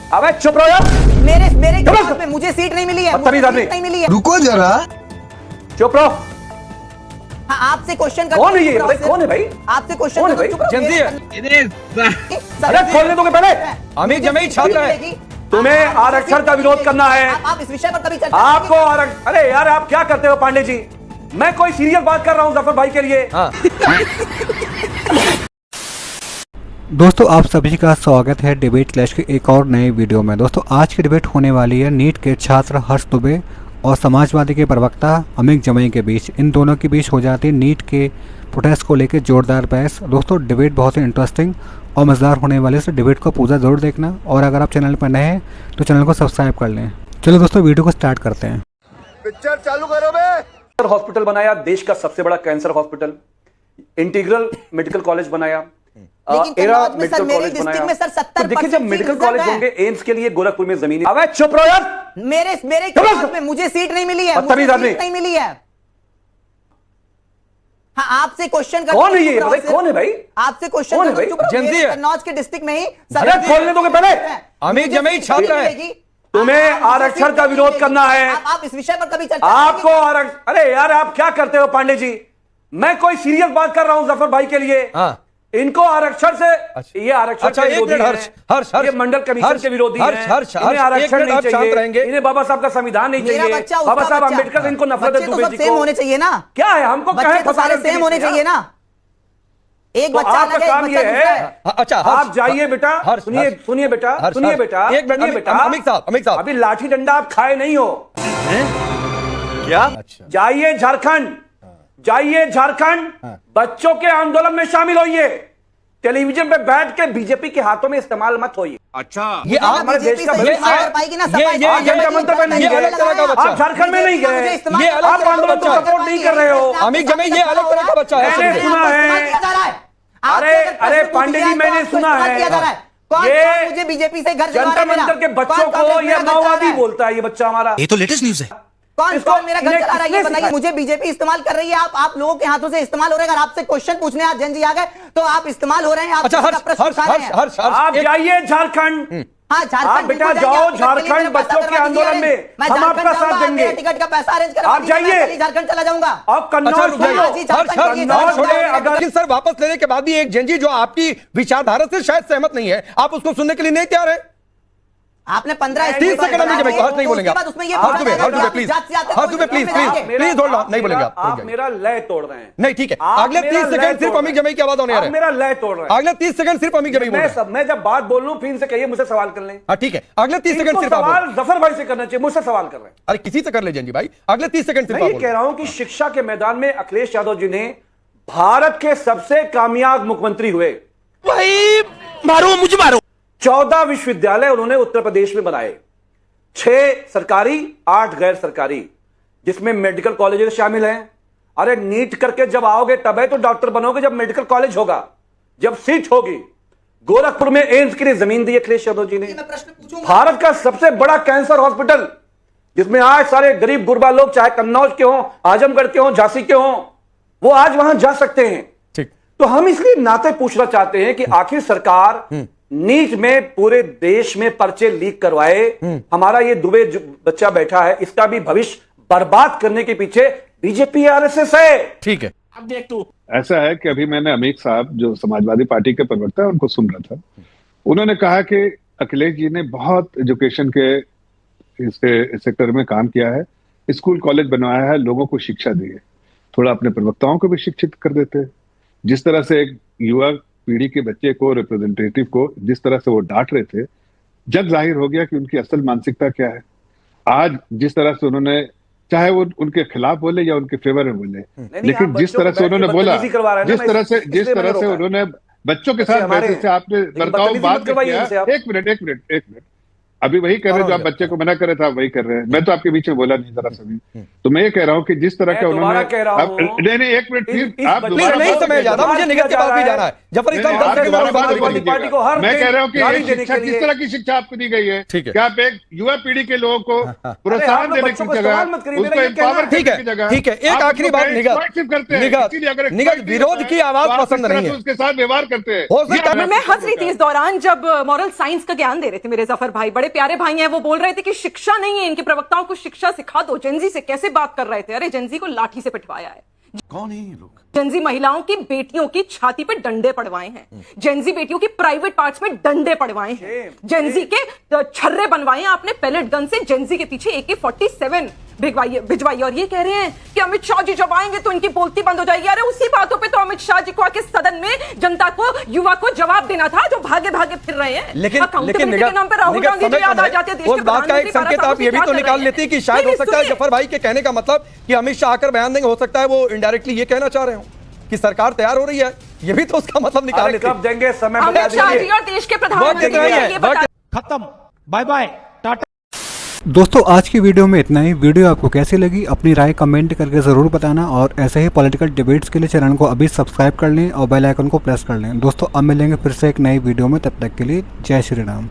अबे चुप रहो यार। मेरे मेरे क्लास में मुझे सीट नहीं मिली है, मुझे सीट नहीं मिली है। रुको जरा, चुप रहो। हाँ, आपसे क्वेश्चन कौन है ये? भाई कौन है भाई? आपसे क्वेश्चन कौन है भाई? जल्दी है। अरे खोलने दोगे पहले? अमित जमीन छात्र है। तुम्हें आरक्षण का विरोध करना है। आप इस विषय पर कभी चर्चा आपको आरक्षण, अरे यार आप क्या करते हो पांडे जी? मैं कोई सीरियस बात कर रहा हूं जफर भाई के लिए। हाँ। दोस्तों आप सभी का स्वागत है डिबेट क्लैश के एक और नए वीडियो में। दोस्तों आज की डिबेट होने वाली है नीट के छात्र हर्ष दुबे और समाजवादी के प्रवक्ता अमित जमाई के बीच। इन दोनों के बीच हो जाती है नीट के प्रोटेस्ट को लेकर जोरदार बहस। दोस्तों डिबेट बहुत ही इंटरेस्टिंग और मज़ेदार होने वाली है, तो डिबेट को पूरा ज़रूर देखना और अगर आप चैनल पर नए हैं तो चैनल को सब्सक्राइब कर लें। चलो दोस्तों वीडियो को स्टार्ट करते हैं। पिक्चर चालू करो बे। हॉस्पिटल बनाया, देश का सबसे बड़ा cancer hospital, integral medical college बनाया, एरा मेडिकल कॉलेज बनाया। तो देखिए जब मेडिकल कॉलेज होंगे एम्स के लिए गोरखपुर में जमीन। अबे चुप रहो यार। मेरे क्लास में मुझे सीट नहीं मिली है, मुझे सीट नहीं मिली है। हाँ, आपसे क्वेश्चन कौन है ये? भाई कौन है भाई? आपसे क्वेश्चन कौन है भाई? जल्दी है। कन्नौज के डिस्ट्रिक्ट में ही। अरे खोलने दोगे पहले? अमित जमीन छात्र है। तुम्हें आरक्षण का विरोध करना है। आप इस विषय पर कभी चर्चा आपको आरक्षण, अरे यार आप क्या करते हो पांडे जी? मैं कोई सीरियस बात कर रहा हूं जफर भाई के लिए। हाँ। इनको आरक्षण से, ये आरक्षण अच्छा, के विरोधी हैं। हर्ष, ये मंडल कमीशन के विरोधी हैं। हर्ष, इन्हें आरक्षण नहीं चाहिए, रहेंगे। इन्हें बाबा साहब का संविधान नहीं चाहिए। बाबा साहब अम्बेडकर से इनको नफरत है। दुबे जी सेम होने चाहिए ना? क्या है? हमको कहे सारे सेम होने चाहिए ना? एक तो बच्चा आपका काम ये है। अच्छा आप जाइए बेटा, सुनिए बेटा, एक मिनट बेटा। अमित साहब अभी लाठी डंडा आप खाए नहीं हो क्या? जाइए झारखंड, जाइए झारखंड, बच्चों के आंदोलन में शामिल होइए। टेलीविजन पे बैठ के बीजेपी के हाथों में इस्तेमाल मत होइए। अच्छा, ये आप हमारे देश का भविष्य है। ये मंत्र में नहीं गए, आप झारखंड में नहीं गए, ये आप आंदोलन को सपोर्ट नहीं कर रहे हो। अमित जमीन ये अलग तरह का बच्चा है। मैंने सुना है। अरे पांडे जी मैंने सुना है, ये मुझे बीजेपी से घर जंतर मंतर के बच्चों को ये माओवादी बोलता है। ये बच्चा हमारा, ये तो लेटेस्ट न्यूज है। कौन मेरा घर चला रहा है ये बताइए मुझे। बीजेपी इस्तेमाल कर रही है, आप लोगों के हाथों से इस्तेमाल हो रहे हैं। अगर आपसे क्वेश्चन पूछने आज जन जी आ गए तो आप इस्तेमाल हो रहे हैं। अच्छा हर्ष, आप जाइए झारखंड। हाँ, आप बेटा जाओ झारखंड, बच्चों के आंदोलन में हम आपका साथ देंगे। टिकट का पैसा अरेंज करा, आप जाइए, झारखंड चला जाऊंगा। आप कन्नौज छोड़े। लेकिन सर वापस लेने के बाद भी एक जंजी जो आपकी विचारधारा से शायद सहमत नहीं है, आप उसको सुनने के लिए नहीं तैयार है। आपने 15-30 सेकंड में हर्ष नहीं बोलेंगे। हर्ष दुबे प्लीज नहीं बोलेंगे आप मेरा लय तोड़ रहे हैं। नहीं ठीक है, अगले 30 सेकंड सिर्फ अमित जमाई की आवाज होने आ रहा है। मेरा लय तोड़ रहे हैं। अगले 30 सेकंड सिर्फ अमित जमाई बोल रहे हैं। मैं जब बात बोल लूं फिर से कहिए, मुझसे सवाल कर लें। हाँ ठीक है, अगले 30 सेकंड सिर्फ सवाल जफर भाई से करना चाहिए, मुझसे सवाल कर रहे हैं। अरे किसी से कर ले जंजी भाई, अगले 30 सेकंड सिर्फ। मैं ये कह रहा हूं कि शिक्षा के मैदान में अखिलेश यादव जी ने भारत के सबसे कामयाब मुख्यमंत्री हुए। भाई मारो मुझे मारो। 14 विश्वविद्यालय उन्होंने उत्तर प्रदेश में बनाए, 6 सरकारी 8 गैर सरकारी, जिसमें मेडिकल कॉलेजेस शामिल हैं। अरे नीट करके जब आओगे तब है तो डॉक्टर बनोगे जब मेडिकल कॉलेज होगा, जब सीट होगी। गोरखपुर में एम्स के लिए जमीन दी अखिलेश यादव जी ने। भारत का सबसे बड़ा कैंसर हॉस्पिटल, जिसमें आज सारे गरीब गुरबा लोग चाहे कन्नौज के हों, आजमगढ़ के हों, झांसी के हों, वो आज वहां जा सकते हैं। ठीक। तो हम इसलिए नाते पूछना चाहते हैं कि आखिर सरकार नीट में पूरे देश में पर्चे लीक करवाए। हमारा ये दुबे बच्चा बैठा है, इसका भी भविष्य बर्बाद करने के पीछे बीजेपी आरएसएस है। ठीक है, अब देख तू। ऐसा है कि अभी मैंने अमित साहब जो समाजवादी पार्टी के प्रवक्ता है उनको सुन रहा था। उन्होंने कहा कि अखिलेश जी ने बहुत एजुकेशन के इसके सेक्टर में काम किया है, स्कूल कॉलेज बनवाया है, लोगों को शिक्षा दी है। थोड़ा अपने प्रवक्ताओं को भी शिक्षित कर देते। जिस तरह से एक युवा पीढ़ी के बच्चे को, रिप्रेजेंटेटिव को जिस तरह से वो डांट रहे थे, जग जाहिर हो गया कि उनकी असल मानसिकता क्या है। आज जिस तरह से उन्होंने, चाहे वो उनके खिलाफ बोले या उनके फेवर में बोले, लेकिन जिस तरह से उन्होंने बोला, जिस तरह से उन्होंने बच्चों के साथ बैठे से आपने बर्ताव बात किया। एक मिनट अभी वही कर रहे हैं जो आप बच्चे को मना कर रहे थे, आप वही कर रहे हैं। मैं तो आपके बीच में बोला नहीं जरा सभी। तो मैं ये कह रहा हूँ कि जिस तरह का उन्होंने नहीं एक मिनट फिर आप नहीं समय ज्यादा, मुझे निगत के पास भी जाना है। जफर इस्लाम मैं कह रहा हूँ कि शिक्षा किस तरह की शिक्षा आपको दी गई है, क्या आप एक युवा पीढ़ी के लोगों को प्रोत्साहन देने की जगह उसको एम्पावर करने की जगह, ठीक है, एक आखिरी बात निगत विरोध की आवाज पसंद नहीं है, उसके साथ व्यवहार करते हैं। मैं हंस रही थी इस दौरान जब मॉरल साइंस का ज्ञान दे रहे थे मेरे जफर भाई, बड़े प्यारे भाई हैं, वो बोल रहे थे कि शिक्षा नहीं है, इनके प्रवक्ताओं को शिक्षा सिखा दो। जेंजी से कैसे बात कर रहे थे? अरे जेंजी को लाठी से पिटवाया है। कौन है ये लोग? जेंजी महिलाओं की बेटियों की छाती पे डंडे पड़वाए हैं, जेंजी बेटियों की प्राइवेट पार्ट्स में डंडे पड़वाए हैं, जेंजी के छर्रे बनवाए हैं आपने पैलेट गन से, जेंजी के पीछे AK-47 भिजवाई, और ये कह रहे हैं कि अमित शाह जी जब आएंगे तो इनकी बोलती बंद हो जाएगी। अरे उसी बातों पे तो अमित शाह जी को आके सदन में जनता को, युवा को जवाब देना था, जो भागे भागे फिर रहे हैं। लेकिन के नाम पे राहुल गांधी जी याद आ जाते हैं। उस बात का एक संकेत आप ये भी तो निकाल लेती है कि शायद हो सकता है जफर भाई के कहने का मतलब कि अमित शाह आकर बयान देंगे, हो सकता है वो इनडायरेक्टली ये कहना चाह रहे हो कि सरकार तैयार हो रही है, ये भी तो उसका मतलब निकाल लेते हैं। कब देंगे समय बता अमित शाह जी और देश के प्रधानमंत्री खत्म, बाय बाय, टाटा। दोस्तों आज की वीडियो में इतना ही। वीडियो आपको कैसी लगी अपनी राय कमेंट करके ज़रूर बताना, और ऐसे ही पॉलिटिकल डिबेट्स के लिए चैनल को अभी सब्सक्राइब कर लें और बेल आइकन को प्रेस कर लें। दोस्तों अब मिलेंगे फिर से एक नई वीडियो में, तब तक के लिए जय श्री राम।